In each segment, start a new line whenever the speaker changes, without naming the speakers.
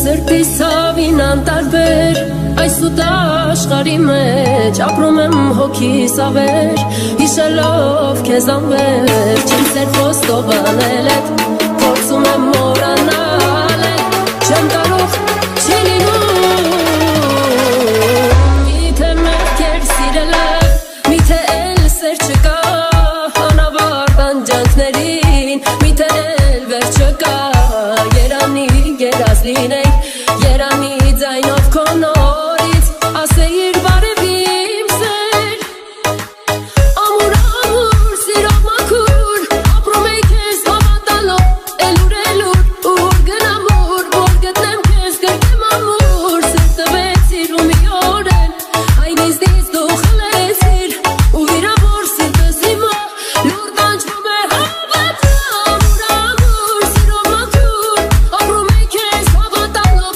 Սրտիս հավին անտարբեր այս ու դա աշխարհի մեջ ապրում եմ հոգիս ավեր հիշելով քեզ անվերջ իմ սերվոս տողանել էդ փորձում եմ մոռանալ չեմ կարող չի լինում միթե մեղքեր սիրելը միթե էլ սեր չկա անավարտ անջանքներին միթե էլ վերջ չկա երանի երազ լինենք երանի ձայնով քո նորից ասեիր բարևի իմ սեր ամուր ամուր սիրով մաքուր ապրում էի քեզ հավատալով էլուր ուր գնամուր որ գտնեմ քեզ կրկեմ ամուր սեր տվեցիր ու մի օրեն այն իզնից դու խլեցիր ու վիրավոր սիրտս հիմա լուր տանջվում է հավատալ ամուր ամուր սիրով մաքուր ապրում էի քեզ հավատալով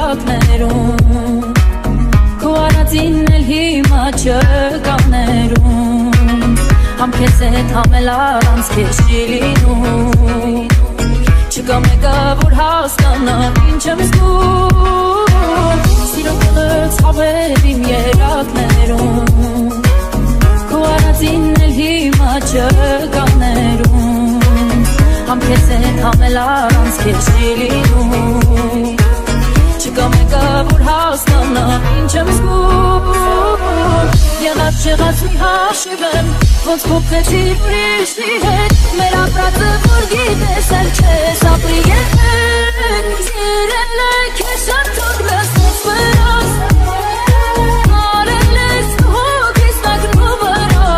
երակներում Քո արածին էլ հիմա չկաներում Համ քեզ հետ համել առանց քեզ չի լինում Չկա մեկը որ հասկանա ինչ եմ զգում Սիրո կողը ցավեր իմ երակներում Քո արածին էլ հիմա չկաներում Համ քեզ հետ համել առանց քեզ չի լինում Չկա մեկը որ հասկանա ինչ եմ զգում Եղած չեղած մի հաշիվեմ Ոնց փոխեցիր ուրիշի հետ Մեր ապրածը որ գիտես էլ չես ապրի երբեք Սիրել է քեզ շատ թողնես ես վրաս Արել ես քո հոգիս նագնու վրա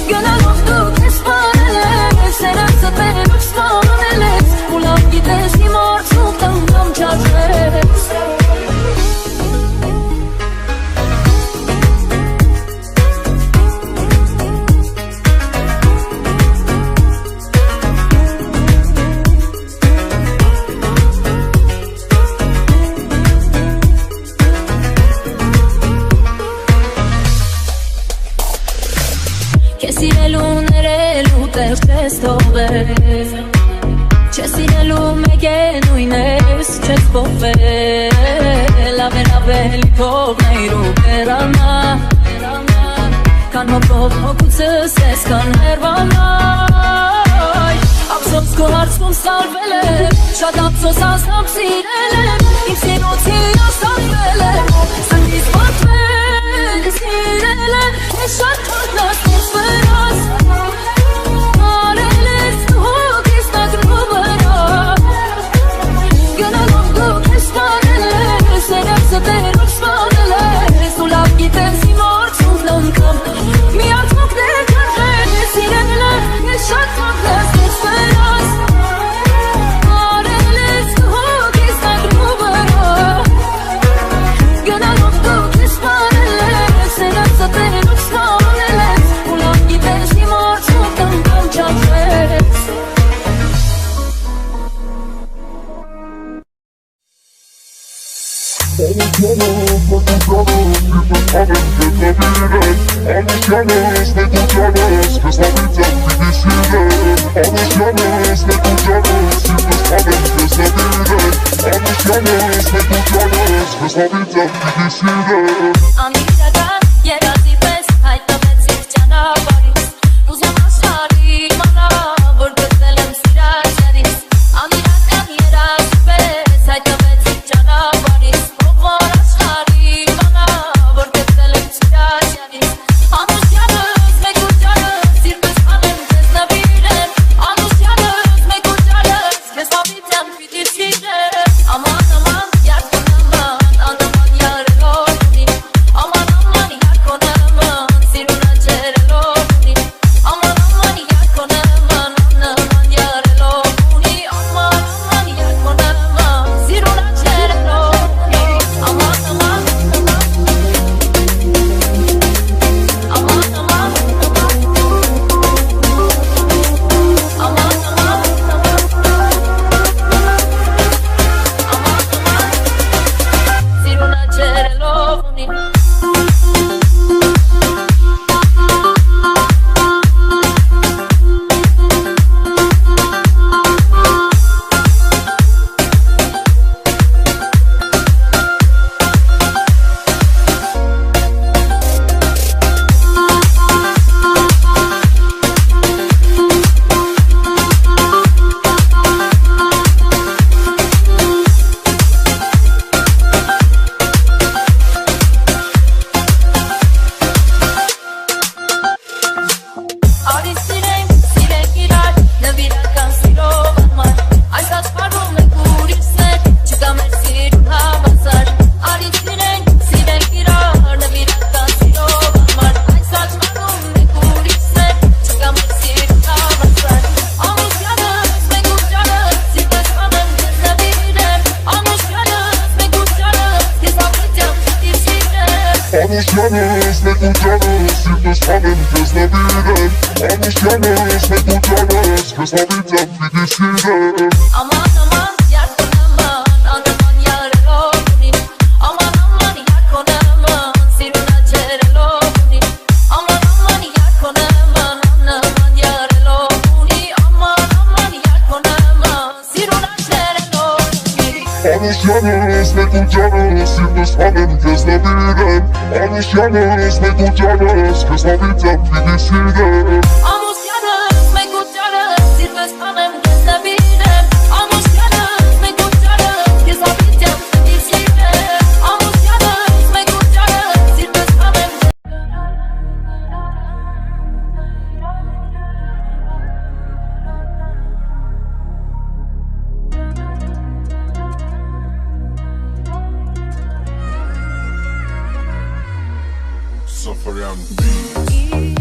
Գնալով դու քեզ սպանել ես Սերացը տերով սպանել ես Ու լավ գիտես իմ արցուկ տանգամ չարժես Սիրելու ներելու տեղ չես թողել Չես սիրելու մեկ է նույն ես չես փոխվել Ավելի թողնեիր ու կերանա Կան հոգով հոգուցս ես կան հերվանայ Ափսոս քո հարցում սալվել եմ Շատ ափսոս ասամ սիրել եմ Իմ սիրոցի աստանվել եմ Սնգիս պատվել սիրել եմ Ես շատ թողնած ես վրաս Արել ես քո հոգիս նագնու վրա Գնալով դու քեզ սպանել ես Սերացը տերով սպանել ես Ու լավ գիտես իմ արցունքն անգամ Մի արցունքն է կրվել ես Սիրել եմ ես շատ թողնած ես վրաս Արել ես քո հոգիս նագնու վրա Գնալով դու քեզ սպանել ես Սերացը տերով սպանել ես Ու լավ գիտես իմ արցունքն անգամ չարժես
Անուշյանս մեկ ու ճանս քեզ հավիցեմ պիտի սիրեմ Անուշյանս մեկ ու ճանս սիրտս հավեմ քեզ նվիրեմ Անուշյանս մեկ ու ճանս քեզ հավիցեմ պիտի սիրեմ
Անմիջական երազի պես հայտնվեցիր ճանապարհից Ուզում աշխարհի իմանա որ գտել եմ սիրած երից Անմիջական երազի պես հայտնվեցիր ճանապարհից Ով աշխարհի իմանա որ գտել եմ սիրած երից Անուշյանս մեկ ու ճանս սիրտս հավեմ քեզ նվիրեմ Անուշյանս մեկ ու ճանս քեզ հավիցեմ պիտի սիրեմ Aman aman yardım aman anlaman yarım Aman aman yak onaman siruna cereloni Aman aman yak onaman anlaman yareloni Aman aman yak onaman siruna cereloni Aman aman Aman aman Siruna cereloni
Անուշյանս մեկ ու ճանս սիրտս հավեմ քեզ նվիրեմ Անուշյանս մեկ ու ճանս քեզ հավիցեմ պիտի սիրեմ
Aman aman yardım aman anlaman yarım
Անուշյանս մեկ ու ճանս Քեզ հավիծեմ պիտի սիրեմ
Ամուսյանս մեկ ու ճարս Սիրվես տանեմ կեզ նվիրեմ Ամուսյանս մեկ ու ճարս Կեզ հավիծեմ պիտի սիրեմ Ամուսյանս մեկ ու ճարս Սիրվես տանեմ
Safarian B